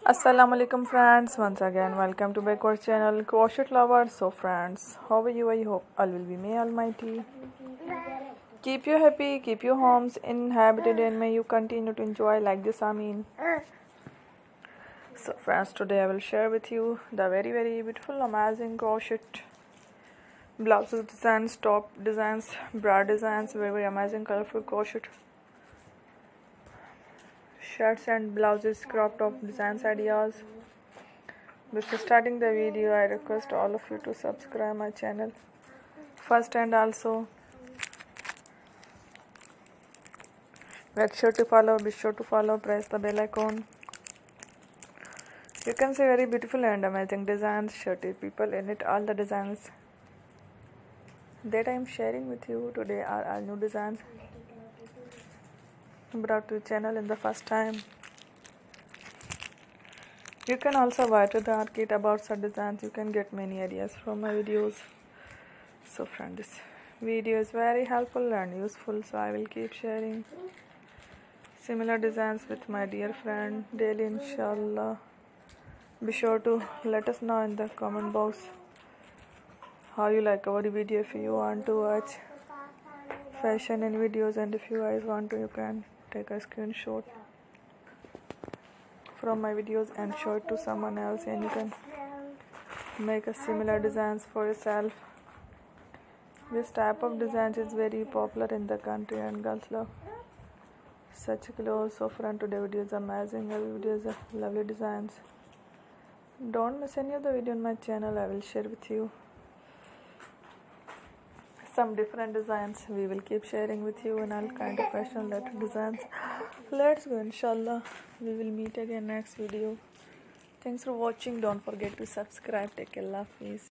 Assalamu alaikum friends, once again welcome to back our channel Crochet Lovers. So friends, how are you? I hope all will be may almighty keep you happy, keep your homes inhabited, and may you continue to enjoy like this. Amin. So friends, today I will share with you the very beautiful amazing crochet blouses designs, top designs, bra designs, very amazing colorful crochet shirts and blouses, crop top designs ideas. Before starting the video, I request all of you to subscribe my channel first, and also make sure to follow, be sure to follow, press the bell icon. You can see very beautiful and amazing designs, shirty people in it. All the designs that I am sharing with you today are all new designs brought to the channel in the first time. You can also buy to the arcade about such designs. You can get many ideas from my videos. So friend, this video is very helpful and useful, so I will keep sharing similar designs with my dear friend daily, inshallah. Be sure to let us know in the comment box how you like our video. If you want to watch fashion and videos, and if you guys want to, you can take a screenshot from my videos and show it to someone else, and you can make a similar designs for yourself. This type of designs is very popular in the country and girls love such clothes. So friend, today video is amazing. Every video is lovely designs. Don't miss any of the video on my channel. I will share with you some different designs. We will keep sharing with you in all kind of fashion related designs. Let's go, inshallah. We will meet again next video. Thanks for watching. Don't forget to subscribe. Take care. Allah Hafiz.